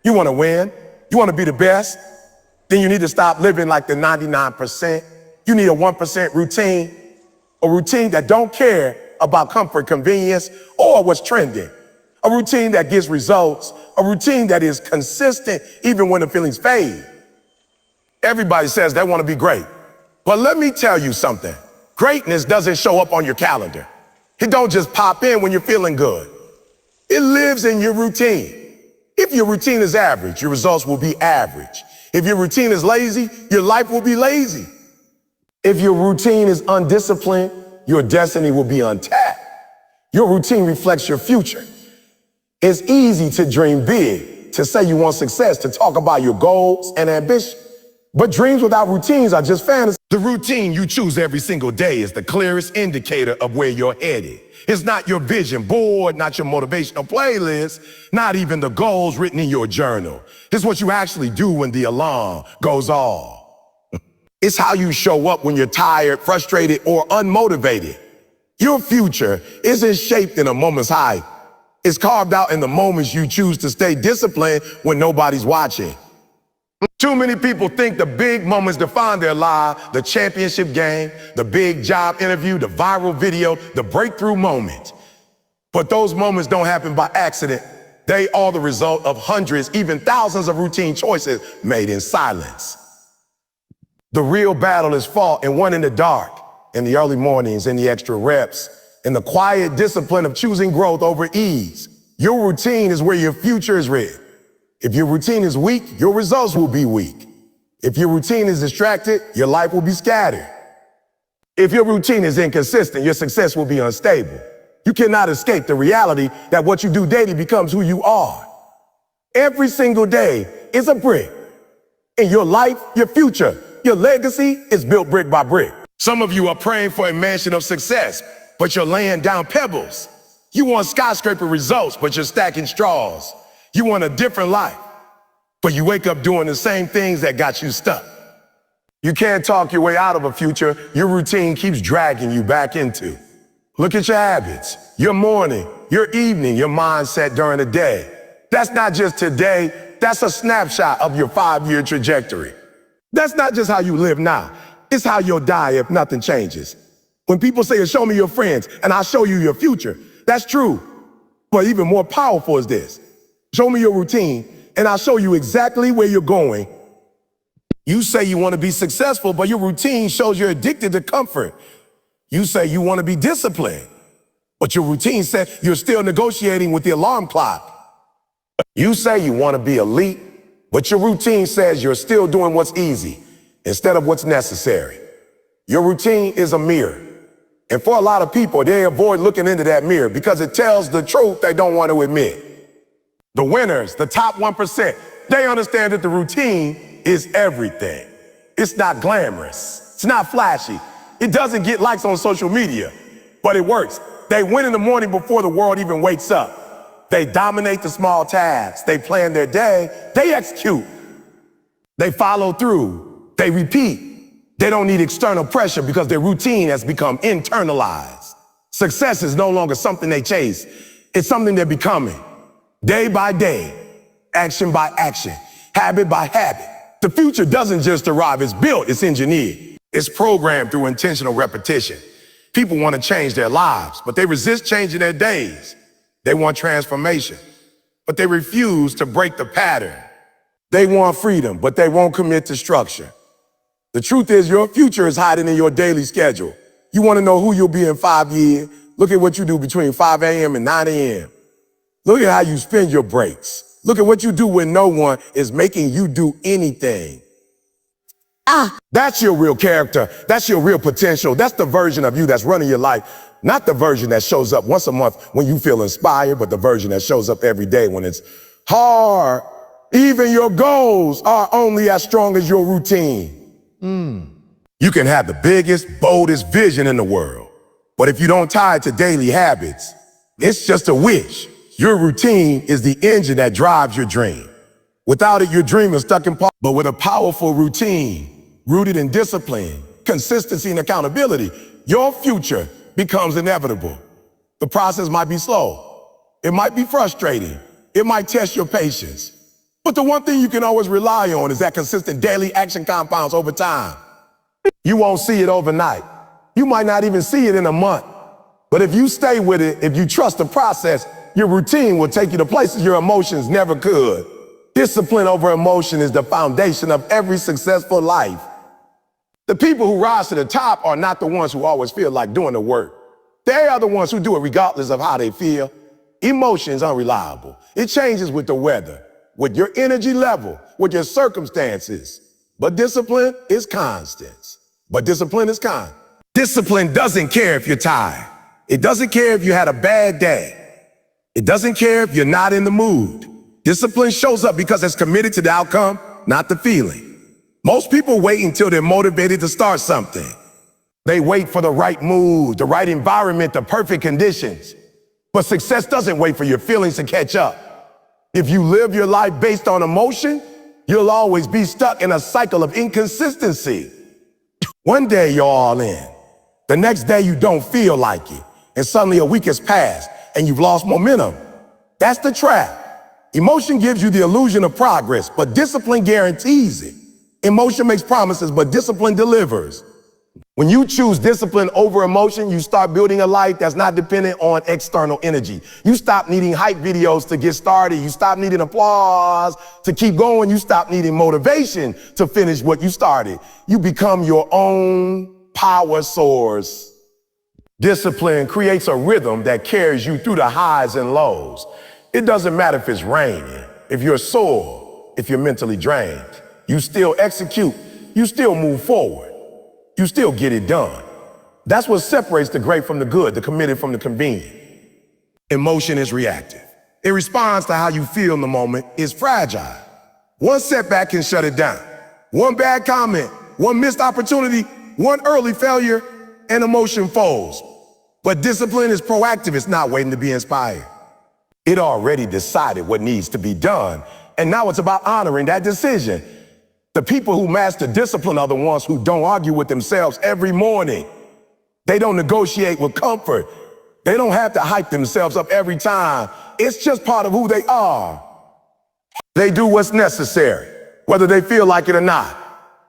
You want to win? You want to be the best? Then you need to stop living like the 99%. You need a 1% routine, a routine that don't care about comfort, convenience, or what's trending. A routine that gives results, a routine that is consistent even when the feelings fade. Everybody says they want to be great. But let me tell you something. Greatness doesn't show up on your calendar. It don't just pop in when you're feeling good. It lives in your routine. If your routine is average, your results will be average. If your routine is lazy, your life will be lazy. If your routine is undisciplined, your destiny will be untapped. Your routine reflects your future. It's easy to dream big, to say you want success, to talk about your goals and ambition. But dreams without routines are just fantasy. The routine you choose every single day is the clearest indicator of where you're headed. It's not your vision board, not your motivational playlist, not even the goals written in your journal. It's what you actually do when the alarm goes off. It's how you show up when you're tired, frustrated, or unmotivated. Your future isn't shaped in a moment's hype. It's carved out in the moments you choose to stay disciplined when nobody's watching. Too many people think the big moments define their life, the championship game, the big job interview, the viral video, the breakthrough moment. But those moments don't happen by accident. They are the result of hundreds, even thousands of routine choices made in silence. The real battle is fought and won in the dark, in the early mornings, in the extra reps, in the quiet discipline of choosing growth over ease. Your routine is where your future is written. If your routine is weak, your results will be weak. If your routine is distracted, your life will be scattered. If your routine is inconsistent, your success will be unstable. You cannot escape the reality that what you do daily becomes who you are. Every single day is a brick. In your life, your future, your legacy is built brick by brick. Some of you are praying for a mansion of success, but you're laying down pebbles. You want skyscraper results, but you're stacking straws. You want a different life, but you wake up doing the same things that got you stuck. You can't talk your way out of a future your routine keeps dragging you back into. Look at your habits, your morning, your evening, your mindset during the day. That's not just today, that's a snapshot of your 5-year trajectory. That's not just how you live now, it's how you'll die if nothing changes. When people say, show me your friends, and I'll show you your future, that's true. But even more powerful is this. Show me your routine, and I'll show you exactly where you're going. You say you want to be successful, but your routine shows you're addicted to comfort. You say you want to be disciplined, but your routine says you're still negotiating with the alarm clock. You say you want to be elite, but your routine says you're still doing what's easy instead of what's necessary. Your routine is a mirror. And for a lot of people, they avoid looking into that mirror because it tells the truth they don't want to admit. The winners, the top 1%, they understand that the routine is everything. It's not glamorous. It's not flashy. It doesn't get likes on social media, but it works. They win in the morning before the world even wakes up. They dominate the small tasks. They plan their day. They execute. They follow through. They repeat. They don't need external pressure because their routine has become internalized. Success is no longer something they chase. It's something they're becoming. Day by day, action by action, habit by habit. The future doesn't just arrive, it's built, it's engineered. It's programmed through intentional repetition. People want to change their lives, but they resist changing their days. They want transformation, but they refuse to break the pattern. They want freedom, but they won't commit to structure. The truth is your future is hiding in your daily schedule. You want to know who you'll be in 5 years? Look at what you do between 5 a.m. and 9 a.m. Look at how you spend your breaks. Look at what you do when no one is making you do anything. That's your real character. That's your real potential. That's the version of you that's running your life. Not the version that shows up once a month when you feel inspired, but the version that shows up every day when it's hard. Even your goals are only as strong as your routine. You can have the biggest, boldest vision in the world, but if you don't tie it to daily habits, it's just a wish. Your routine is the engine that drives your dream. Without it, your dream is stuck in park. But with a powerful routine, rooted in discipline, consistency, and accountability, your future becomes inevitable. The process might be slow. It might be frustrating. It might test your patience. But the one thing you can always rely on is that consistent daily action compounds over time. You won't see it overnight. You might not even see it in a month. But if you stay with it, if you trust the process, your routine will take you to places your emotions never could. Discipline over emotion is the foundation of every successful life. The people who rise to the top are not the ones who always feel like doing the work. They are the ones who do it regardless of how they feel. Emotion is unreliable. It changes with the weather, with your energy level, with your circumstances. But discipline is constant. Discipline doesn't care if you're tired. It doesn't care if you had a bad day. It doesn't care if you're not in the mood. Discipline shows up because it's committed to the outcome, not the feeling. Most people wait until they're motivated to start something. They wait for the right mood, the right environment, the perfect conditions. But success doesn't wait for your feelings to catch up. If you live your life based on emotion, you'll always be stuck in a cycle of inconsistency. One day you're all in. The next day you don't feel like it. And suddenly a week has passed and you've lost momentum. That's the trap. Emotion gives you the illusion of progress, but discipline guarantees it. Emotion makes promises, but discipline delivers. When you choose discipline over emotion, you start building a life that's not dependent on external energy. You stop needing hype videos to get started. You stop needing applause to keep going. You stop needing motivation to finish what you started. You become your own power source. Discipline creates a rhythm that carries you through the highs and lows. It doesn't matter if it's raining, if you're sore, if you're mentally drained. You still execute. You still move forward. You still get it done. That's what separates the great from the good, the committed from the convenient. Emotion is reactive. It responds to how you feel in the moment. It's fragile. One setback can shut it down. One bad comment, one missed opportunity, one early failure, and emotion folds. But discipline is proactive. It's not waiting to be inspired. It already decided what needs to be done, and now it's about honoring that decision. The people who master discipline are the ones who don't argue with themselves every morning. They don't negotiate with comfort. They don't have to hype themselves up every time. It's just part of who they are. They do what's necessary, whether they feel like it or not.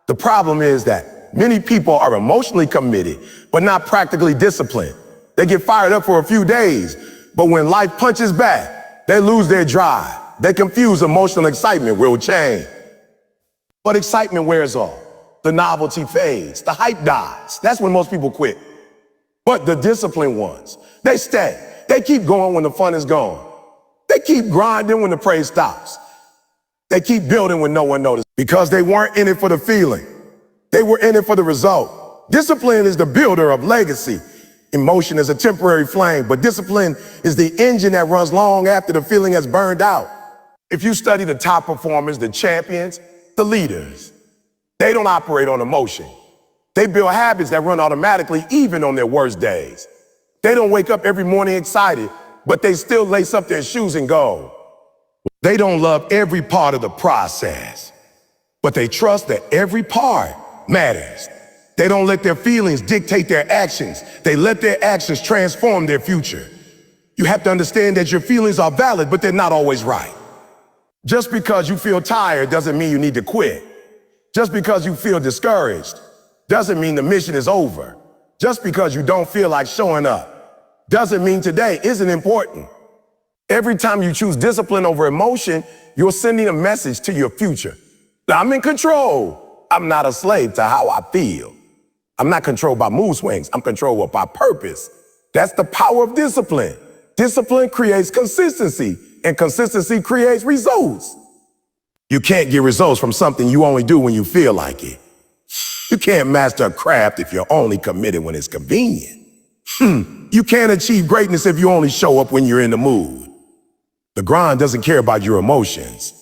The problem is that many people are emotionally committed, but not practically disciplined. They get fired up for a few days, but when life punches back, they lose their drive. They confuse emotional excitement with change. But excitement wears off. The novelty fades. The hype dies. That's when most people quit. But the disciplined ones, they stay. They keep going when the fun is gone. They keep grinding when the praise stops. They keep building when no one notices because they weren't in it for the feeling. They were in it for the result. Discipline is the builder of legacy. Emotion is a temporary flame, but discipline is the engine that runs long after the feeling has burned out. If you study the top performers, the champions, the leaders, they don't operate on emotion. They build habits that run automatically even on their worst days. They don't wake up every morning excited, but they still lace up their shoes and go. They don't love every part of the process, but they trust that every part matters. They don't let their feelings dictate their actions. They let their actions transform their future. You have to understand that your feelings are valid, but they're not always right. Just because you feel tired doesn't mean you need to quit. Just because you feel discouraged doesn't mean the mission is over. Just because you don't feel like showing up doesn't mean today isn't important. Every time you choose discipline over emotion, you're sending a message to your future. I'm in control. I'm not a slave to how I feel. I'm not controlled by mood swings. I'm controlled by purpose. That's the power of discipline. Discipline creates consistency, and consistency creates results. You can't get results from something you only do when you feel like it. You can't master a craft if you're only committed when it's convenient. You can't achieve greatness if you only show up when you're in the mood. The grind doesn't care about your emotions.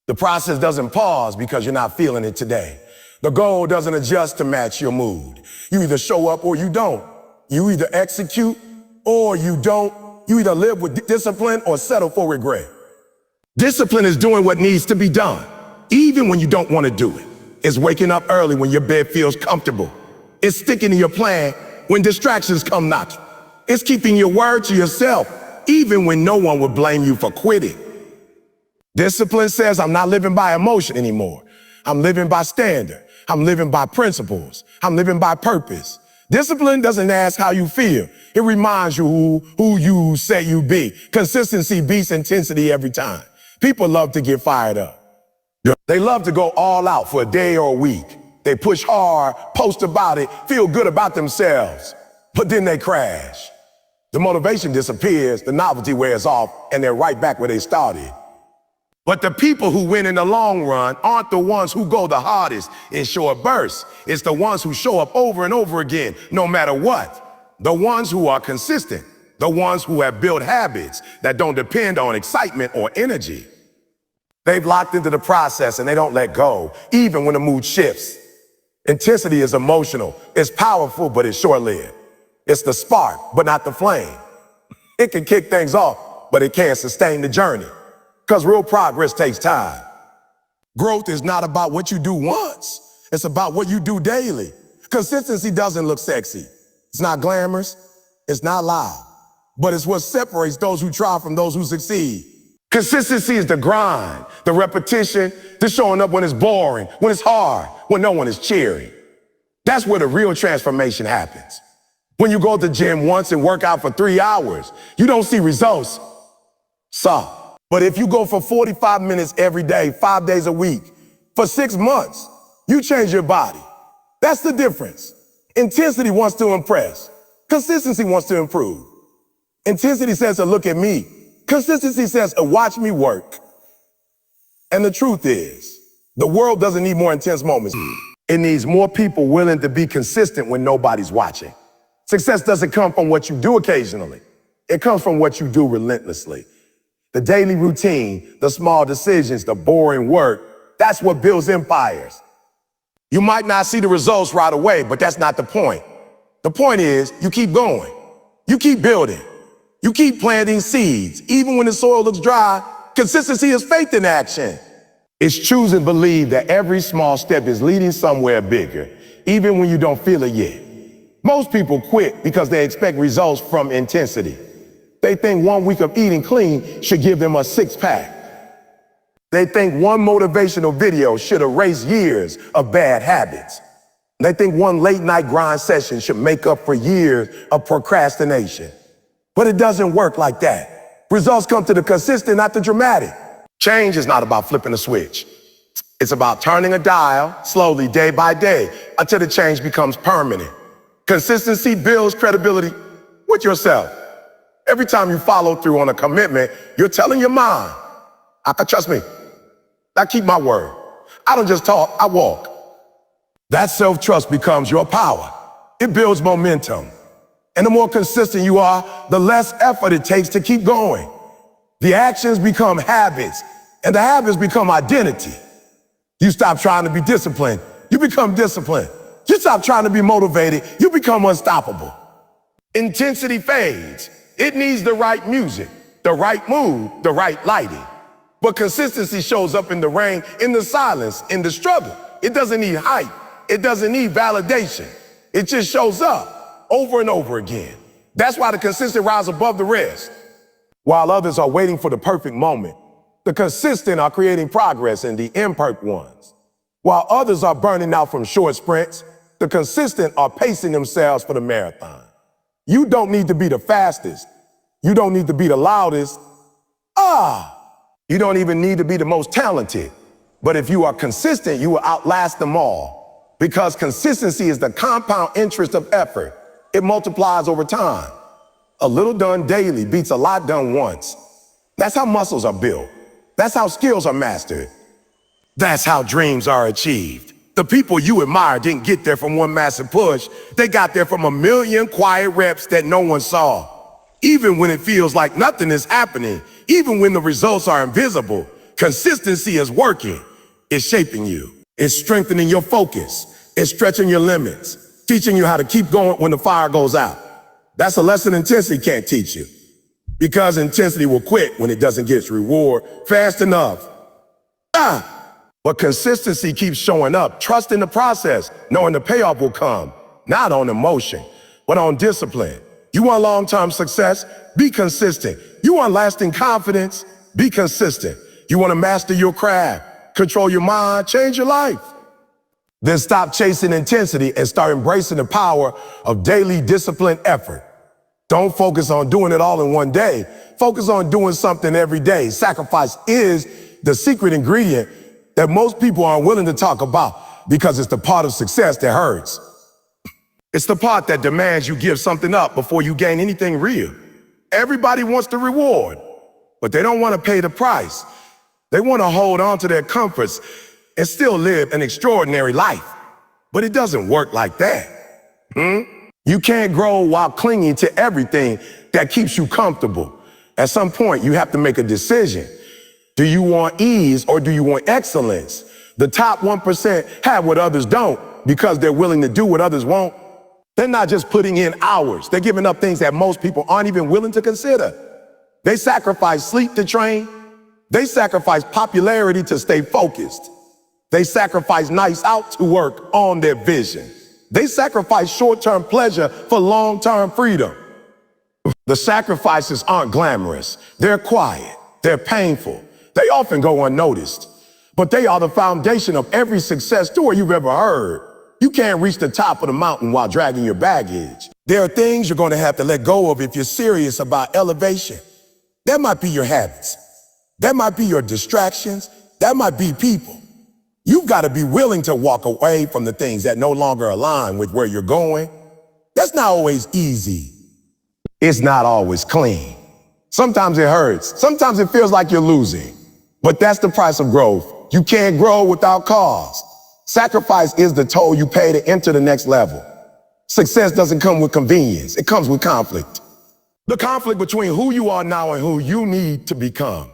The process doesn't pause because you're not feeling it today. The goal doesn't adjust to match your mood. You either show up or you don't. You either execute or you don't. You either live with discipline or settle for regret. Discipline is doing what needs to be done, even when you don't want to do it. It's waking up early when your bed feels comfortable. It's sticking to your plan when distractions come knocking. It's keeping your word to yourself, even when no one would blame you for quitting. Discipline says I'm not living by emotion anymore. I'm living by standard. I'm living by principles. I'm living by purpose. Discipline doesn't ask how you feel. It reminds you who you say you be. Consistency beats intensity every time. People love to get fired up. They love to go all out for a day or a week. They push hard, post about it, feel good about themselves, but then they crash. The motivation disappears, the novelty wears off, and they're right back where they started. But the people who win in the long run aren't the ones who go the hardest in short bursts. It's the ones who show up over and over again, no matter what. The ones who are consistent. The ones who have built habits that don't depend on excitement or energy. They've locked into the process and they don't let go, even when the mood shifts. Intensity is emotional. It's powerful, but it's short-lived. It's the spark, but not the flame. It can kick things off, but it can't sustain the journey. Because real progress takes time. Growth is not about what you do once. It's about what you do daily. Consistency doesn't look sexy. It's not glamorous. It's not loud. But it's what separates those who try from those who succeed. Consistency is the grind, the repetition, the showing up when it's boring, when it's hard, when no one is cheering. That's where the real transformation happens. When you go to the gym once and work out for 3 hours, you don't see results. But if you go for 45 minutes every day, 5 days a week, for 6 months, you change your body. That's the difference. Intensity wants to impress. Consistency wants to improve. Intensity says, look at me. Consistency says, watch me work. And the truth is, the world doesn't need more intense moments. It needs more people willing to be consistent when nobody's watching. Success doesn't come from what you do occasionally. It comes from what you do relentlessly. The daily routine, the small decisions, the boring work, that's what builds empires. You might not see the results right away, but that's not the point. The point is, you keep going. You keep building. You keep planting seeds. Even when the soil looks dry, consistency is faith in action. It's choosing to believe that every small step is leading somewhere bigger, even when you don't feel it yet. Most people quit because they expect results from intensity. They think 1 week of eating clean should give them a 6-pack. They think one motivational video should erase years of bad habits. They think one late night grind session should make up for years of procrastination. But it doesn't work like that. Results come to the consistent, not the dramatic. Change is not about flipping a switch. It's about turning a dial slowly, day by day, until the change becomes permanent. Consistency builds credibility with yourself. Every time you follow through on a commitment, you're telling your mind, trust me, I keep my word. I don't just talk, I walk. That self-trust becomes your power. It builds momentum. And the more consistent you are, the less effort it takes to keep going. The actions become habits, and the habits become identity. You stop trying to be disciplined, you become disciplined. You stop trying to be motivated, you become unstoppable. Intensity fades. It needs the right music, the right mood, the right lighting. But consistency shows up in the rain, in the silence, in the struggle. It doesn't need hype. It doesn't need validation. It just shows up over and over again. That's why the consistent rise above the rest. While others are waiting for the perfect moment, the consistent are creating progress in the imperfect ones. While others are burning out from short sprints, the consistent are pacing themselves for the marathon. You don't need to be the fastest. You don't need to be the loudest. You don't even need to be the most talented. But if you are consistent, you will outlast them all. Because consistency is the compound interest of effort. It multiplies over time. A little done daily beats a lot done once. That's how muscles are built. That's how skills are mastered. That's how dreams are achieved. The people you admire didn't get there from one massive push. They got there from a million quiet reps that no one saw. Even when it feels like nothing is happening, even when the results are invisible, consistency is working. It's shaping you. It's strengthening your focus. It's stretching your limits, teaching you how to keep going when the fire goes out. That's a lesson intensity can't teach you. Because intensity will quit when it doesn't get its reward fast enough. But consistency keeps showing up. Trust in the process, knowing the payoff will come. Not on emotion, but on discipline. You want long-term success? Be consistent. You want lasting confidence? Be consistent. You want to master your craft, control your mind, change your life. Then stop chasing intensity and start embracing the power of daily disciplined effort. Don't focus on doing it all in one day. Focus on doing something every day. Sacrifice is the secret ingredient that most people aren't willing to talk about because it's the part of success that hurts. It's the part that demands you give something up before you gain anything real. Everybody wants the reward, but they don't want to pay the price. They want to hold on to their comforts and still live an extraordinary life. But it doesn't work like that. You can't grow while clinging to everything that keeps you comfortable. At some point, you have to make a decision. Do you want ease or do you want excellence? The top 1% have what others don't because they're willing to do what others won't. They're not just putting in hours. They're giving up things that most people aren't even willing to consider. They sacrifice sleep to train. They sacrifice popularity to stay focused. They sacrifice nights out to work on their vision. They sacrifice short-term pleasure for long-term freedom. The sacrifices aren't glamorous. They're quiet. They're painful. They often go unnoticed. But they are the foundation of every success story you've ever heard. You can't reach the top of the mountain while dragging your baggage. There are things you're going to have to let go of if you're serious about elevation. That might be your habits. That might be your distractions. That might be people. You've got to be willing to walk away from the things that no longer align with where you're going. That's not always easy. It's not always clean. Sometimes it hurts. Sometimes it feels like you're losing. But that's the price of growth. You can't grow without cause. Sacrifice is the toll you pay to enter the next level. Success doesn't come with convenience. It comes with conflict. The conflict between who you are now and who you need to become.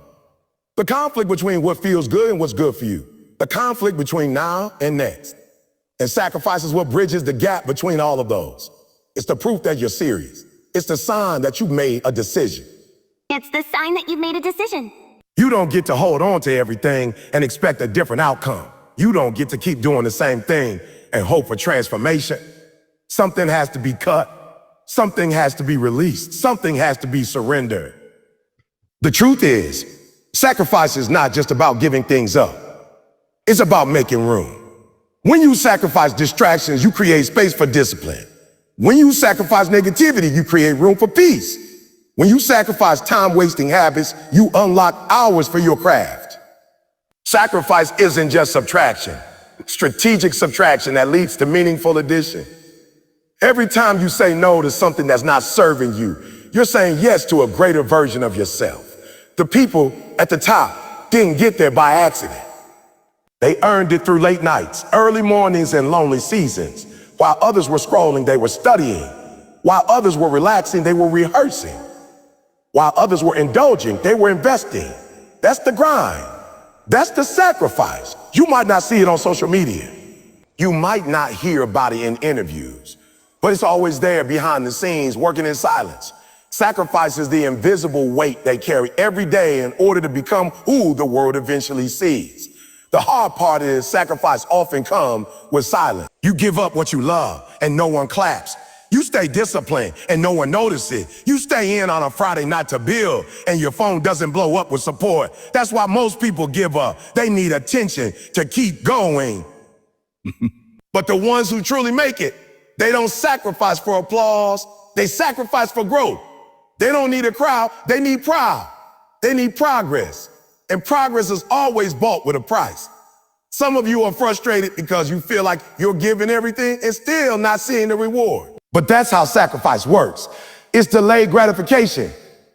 The conflict between what feels good and what's good for you. The conflict between now and next. And sacrifice is what bridges the gap between all of those. It's the proof that you're serious. It's the sign that you've made a decision. It's the sign that you've made a decision. You don't get to hold on to everything and expect a different outcome. You don't get to keep doing the same thing and hope for transformation. Something has to be cut. Something has to be released. Something has to be surrendered. The truth is, sacrifice is not just about giving things up. It's about making room. When you sacrifice distractions, you create space for discipline. When you sacrifice negativity, you create room for peace. When you sacrifice time-wasting habits, you unlock hours for your craft. Sacrifice isn't just subtraction, strategic subtraction that leads to meaningful addition. Every time you say no to something that's not serving you, you're saying yes to a greater version of yourself. The people at the top didn't get there by accident. They earned it through late nights, early mornings, and lonely seasons. While others were scrolling, they were studying. While others were relaxing, they were rehearsing. While others were indulging, they were investing. That's the grind. That's the sacrifice. You might not see it on social media. You might not hear about it in interviews, but it's always there behind the scenes, working in silence. Sacrifice is the invisible weight they carry every day in order to become who the world eventually sees. The hard part is sacrifice often comes with silence. You give up what you love and no one claps. You stay disciplined and no one notices. You stay in on a Friday night to build and your phone doesn't blow up with support. That's why most people give up. They need attention to keep going. But the ones who truly make it, they don't sacrifice for applause. They sacrifice for growth. They don't need a crowd. They need pride. They need progress. And progress is always bought with a price. Some of you are frustrated because you feel like you're giving everything and still not seeing the reward. But that's how sacrifice works. It's delayed gratification.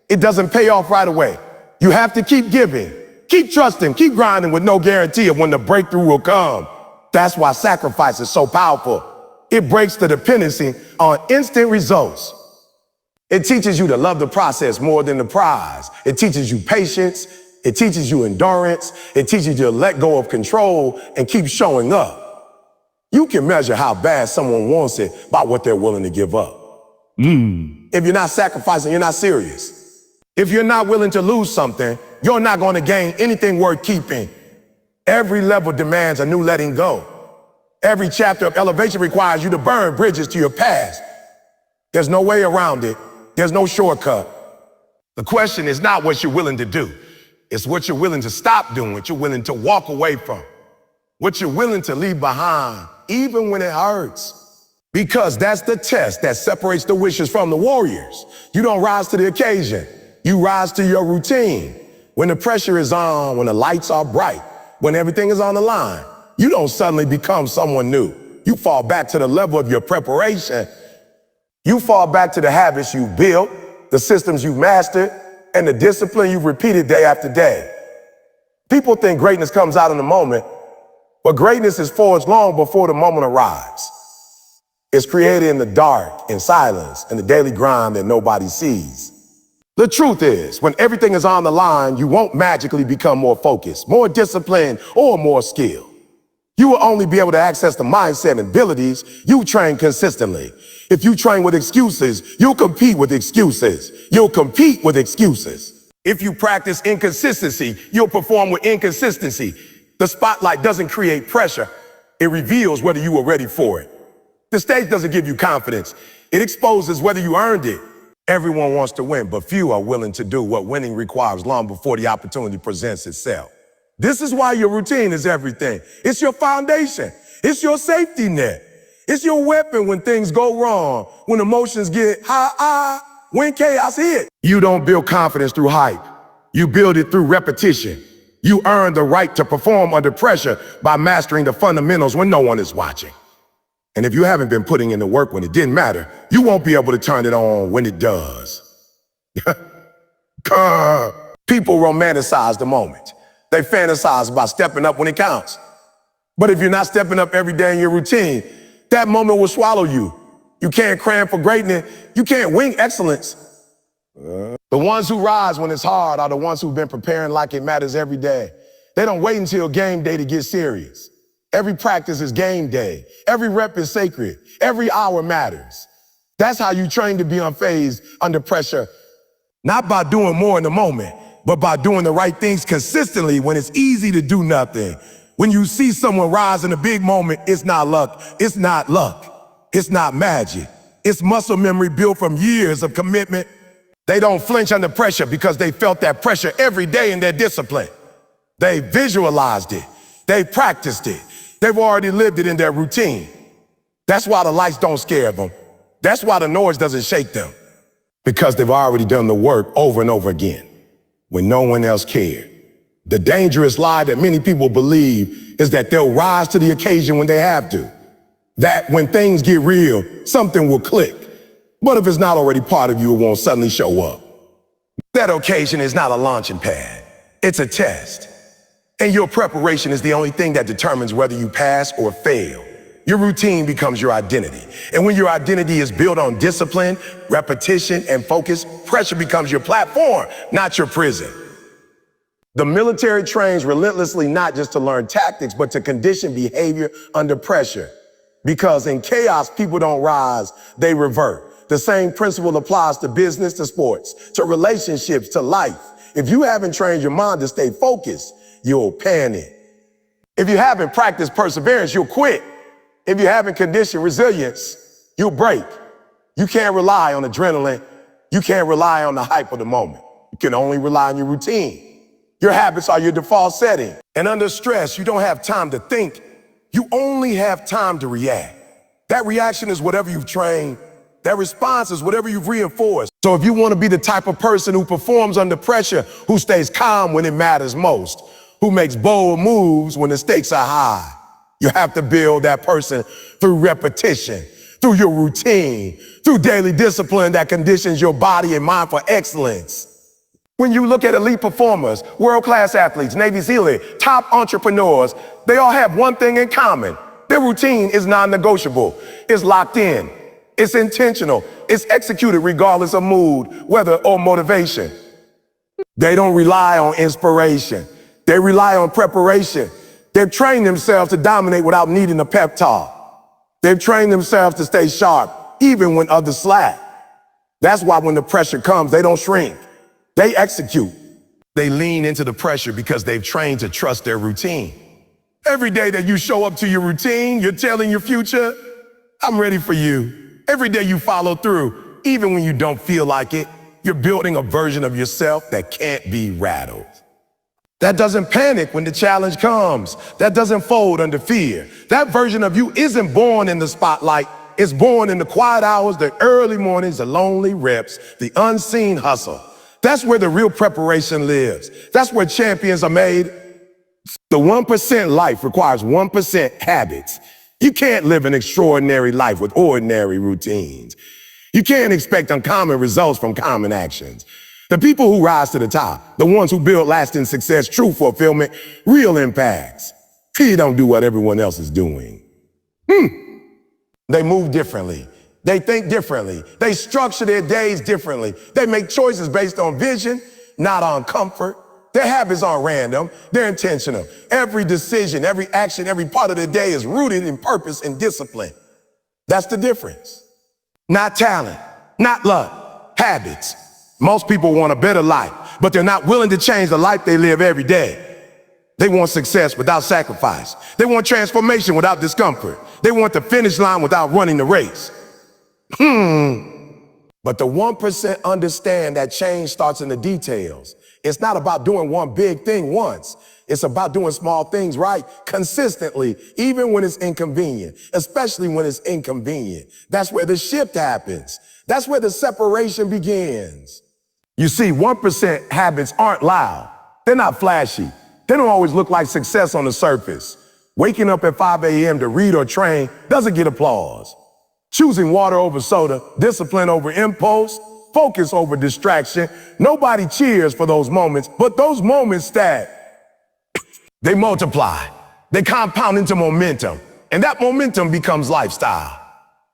It doesn't pay off right away. You have to keep giving, keep trusting, keep grinding with no guarantee of when the breakthrough will come. That's why sacrifice is so powerful. It breaks the dependency on instant results. It teaches you to love the process more than the prize. It teaches you patience. It teaches you endurance. It teaches you to let go of control and keep showing up. You can measure how bad someone wants it by what they're willing to give up. If you're not sacrificing, you're not serious. If you're not willing to lose something, you're not going to gain anything worth keeping. Every level demands a new letting go. Every chapter of elevation requires you to burn bridges to your past. There's no way around it. There's no shortcut. The question is not what you're willing to do. It's what you're willing to stop doing, what you're willing to walk away from, what you're willing to leave behind, even when it hurts. Because that's the test that separates the wishers from the warriors. You don't rise to the occasion. You rise to your routine. When the pressure is on, when the lights are bright, when everything is on the line, you don't suddenly become someone new. You fall back to the level of your preparation. You fall back to the habits you built, the systems you mastered, and the discipline you've repeated day after day. People think greatness comes out in a moment, but greatness is forged long before the moment arrives. It's created in the dark, in silence, in the daily grind that nobody sees. The truth is, when everything is on the line, you won't magically become more focused, more disciplined, or more skilled. You will only be able to access the mindset and abilities you train consistently. If you train with excuses, you'll compete with excuses. You'll compete with excuses. If you practice inconsistency, you'll perform with inconsistency. The spotlight doesn't create pressure. It reveals whether you were ready for it. The stage doesn't give you confidence. It exposes whether you earned it. Everyone wants to win, but few are willing to do what winning requires long before the opportunity presents itself. This is why your routine is everything. It's your foundation. It's your safety net. It's your weapon when things go wrong, when emotions get high, when chaos hits. You don't build confidence through hype. You build it through repetition. You earn the right to perform under pressure by mastering the fundamentals when no one is watching. And if you haven't been putting in the work when it didn't matter, you won't be able to turn it on when it does. People romanticize the moment. They fantasize about stepping up when it counts. But if you're not stepping up every day in your routine, that moment will swallow you. You can't cram for greatness. You can't wing excellence. The ones who rise when it's hard are the ones who've been preparing like it matters every day. They don't wait until game day to get serious. Every practice is game day. Every rep is sacred. Every hour matters. That's how you train to be unfazed under pressure. Not by doing more in the moment, but by doing the right things consistently when it's easy to do nothing. When you see someone rise in a big moment, it's not luck. It's not luck. It's not magic. It's muscle memory built from years of commitment. They don't flinch under pressure because they felt that pressure every day in their discipline. They visualized it. They practiced it. They've already lived it in their routine. That's why the lights don't scare them. That's why the noise doesn't shake them. Because they've already done the work over and over again when no one else cared. The dangerous lie that many people believe is that they'll rise to the occasion when they have to. That when things get real, something will click. But if it's not already part of you, it won't suddenly show up. That occasion is not a launching pad. It's a test. And your preparation is the only thing that determines whether you pass or fail. Your routine becomes your identity. And when your identity is built on discipline, repetition, and focus, pressure becomes your platform, not your prison. The military trains relentlessly not just to learn tactics, but to condition behavior under pressure. Because in chaos, people don't rise, they revert. The same principle applies to business, to sports, to relationships, to life. If you haven't trained your mind to stay focused, you'll panic. If you haven't practiced perseverance, you'll quit. If you haven't conditioned resilience, you'll break. You can't rely on adrenaline. You can't rely on the hype of the moment. You can only rely on your routine. Your habits are your default setting. And under stress, you don't have time to think. You only have time to react. That reaction is whatever you've trained. That response is whatever you've reinforced. So if you want to be the type of person who performs under pressure, who stays calm when it matters most, who makes bold moves when the stakes are high, you have to build that person through repetition, through your routine, through daily discipline that conditions your body and mind for excellence. When you look at elite performers, world-class athletes, Navy SEAL, top entrepreneurs, they all have one thing in common. Their routine is non-negotiable. It's locked in. It's intentional. It's executed regardless of mood, weather, or motivation. They don't rely on inspiration. They rely on preparation. They've trained themselves to dominate without needing a pep talk. They've trained themselves to stay sharp, even when others slack. That's why when the pressure comes, they don't shrink. They execute. They lean into the pressure because they've trained to trust their routine. Every day that you show up to your routine, you're telling your future, I'm ready for you. Every day you follow through, even when you don't feel like it, you're building a version of yourself that can't be rattled. That doesn't panic when the challenge comes. That doesn't fold under fear. That version of you isn't born in the spotlight. It's born in the quiet hours, the early mornings, the lonely reps, the unseen hustle. That's where the real preparation lives. That's where champions are made. The 1% life requires 1% habits. You can't live an extraordinary life with ordinary routines. You can't expect uncommon results from common actions. The people who rise to the top, the ones who build lasting success, true fulfillment, real impacts, they don't do what everyone else is doing. They move differently. They think differently. They structure their days differently. They make choices based on vision, not on comfort. Their habits aren't random. They're intentional. Every decision, every action, every part of the day is rooted in purpose and discipline. That's the difference. Not talent, not luck, habits. Most people want a better life, but they're not willing to change the life they live every day. They want success without sacrifice. They want transformation without discomfort. They want the finish line without running the race. But the 1% understand that change starts in the details. It's not about doing one big thing once. It's about doing small things right consistently, even when it's inconvenient, especially when it's inconvenient. That's where the shift happens. That's where the separation begins. You see, 1% habits aren't loud. They're not flashy. They don't always look like success on the surface. Waking up at 5 a.m. to read or train doesn't get applause. Choosing water over soda, discipline over impulse, focus over distraction. Nobody cheers for those moments, but those moments stack. They multiply. They compound into momentum, and that momentum becomes lifestyle.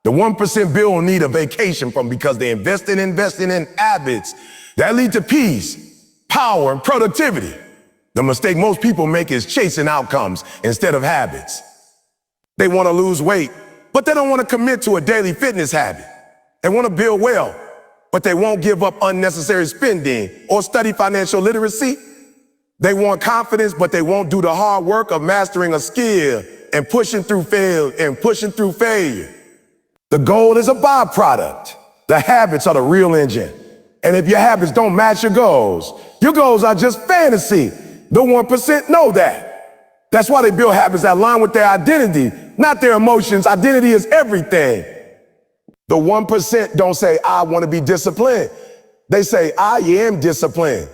The 1% bill need a vacation from because they invested in habits that lead to peace, power, and productivity. The mistake most people make is chasing outcomes instead of habits. They want to lose weight, but they don't want to commit to a daily fitness habit. They want to build wealth, but they won't give up unnecessary spending or study financial literacy. They want confidence, but they won't do the hard work of mastering a skill and pushing through failure. The goal is a byproduct. The habits are the real engine. And if your habits don't match your goals are just fantasy. The 1% know that. That's why they build habits that align with their identity, not their emotions. Identity is everything. The 1% don't say, I want to be disciplined. They say, I am disciplined.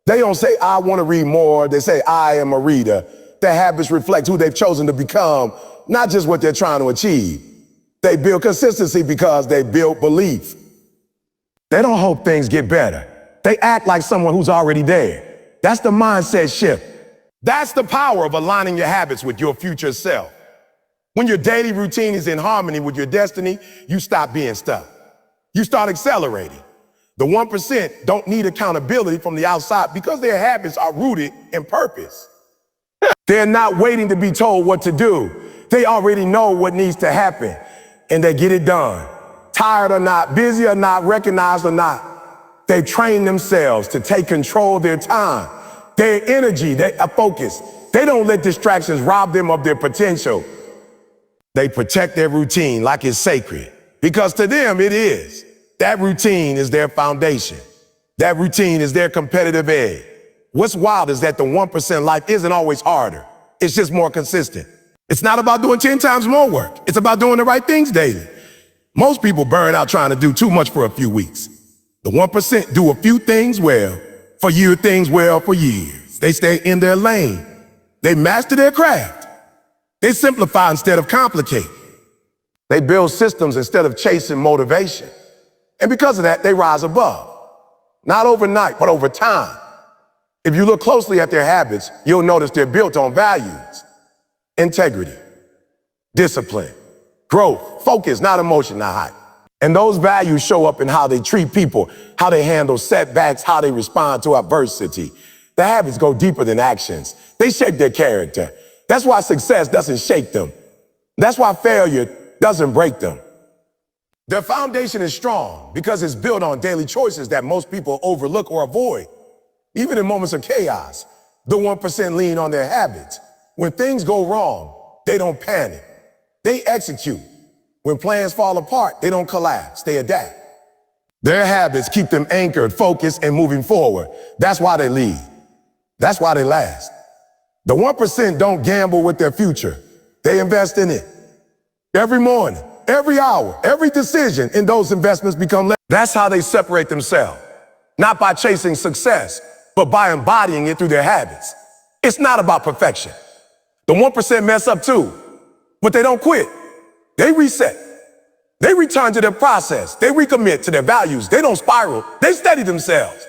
They don't say, I want to read more. They say, I am a reader. Their habits reflect who they've chosen to become, not just what they're trying to achieve. They build consistency because they build belief. They don't hope things get better. They act like someone who's already there. That's the mindset shift. That's the power of aligning your habits with your future self. When your daily routine is in harmony with your destiny, you stop being stuck. You start accelerating. The 1% don't need accountability from the outside because their habits are rooted in purpose. They're not waiting to be told what to do. They already know what needs to happen, and they get it done. Tired or not, busy or not, recognized or not, they train themselves to take control of their time, their energy, their focus. They don't let distractions rob them of their potential. They protect their routine like it's sacred, because to them it is. That routine is their foundation. That routine is their competitive edge. What's wild is that the 1% life isn't always harder. It's just more consistent. It's not about doing 10 times more work. It's about doing the right things daily. Most people burn out trying to do too much for a few weeks. The 1% do a few things well for years. They stay in their lane. They master their craft. They simplify instead of complicate. They build systems instead of chasing motivation. And because of that, they rise above. Not overnight, but over time. If you look closely at their habits, you'll notice they're built on values, integrity, discipline, growth, focus, not emotion, not hype. And those values show up in how they treat people, how they handle setbacks, how they respond to adversity. The habits go deeper than actions. They shape their character. That's why success doesn't shake them. That's why failure doesn't break them. Their foundation is strong because it's built on daily choices that most people overlook or avoid. Even in moments of chaos, the 1% lean on their habits. When things go wrong, they don't panic. They execute. When plans fall apart, they don't collapse. They adapt. Their habits keep them anchored, focused, and moving forward. That's why they lead. That's why they last. The 1% don't gamble with their future. They invest in it. Every morning, every hour, every decision in those investments become less. That's how they separate themselves. Not by chasing success, but by embodying it through their habits. It's not about perfection. The 1% mess up too, but they don't quit. They reset. They return to their process. They recommit to their values. They don't spiral. They steady themselves.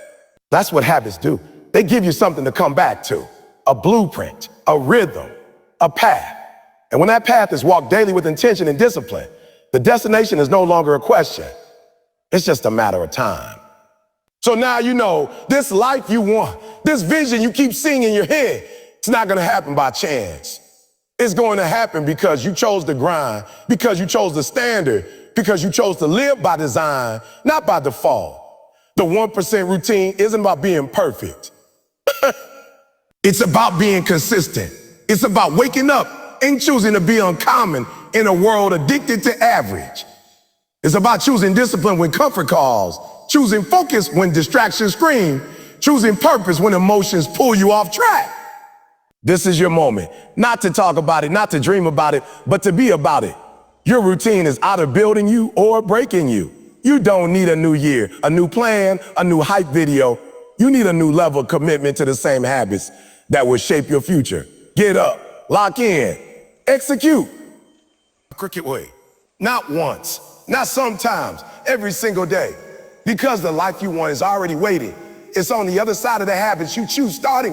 That's what habits do. They give you something to come back to, a blueprint, a rhythm, a path. And when that path is walked daily with intention and discipline, the destination is no longer a question. It's just a matter of time. So now you know this life you want, this vision you keep seeing in your head, it's not going to happen by chance. It's going to happen because you chose to grind, because you chose the standard, because you chose to live by design, not by default. The 1% routine isn't about being perfect. It's about being consistent. It's about waking up and choosing to be uncommon in a world addicted to average. It's about choosing discipline when comfort calls, choosing focus when distractions scream, choosing purpose when emotions pull you off track. This is your moment, not to talk about it, not to dream about it, but to be about it. Your routine is either building you or breaking you. You don't need a new year, a new plan, a new hype video. You need a new level of commitment to the same habits that will shape your future. Get up, lock in, execute. Cricket way. Not once, not sometimes, every single day. Because the life you want is already waiting. It's on the other side of the habits you choose starting right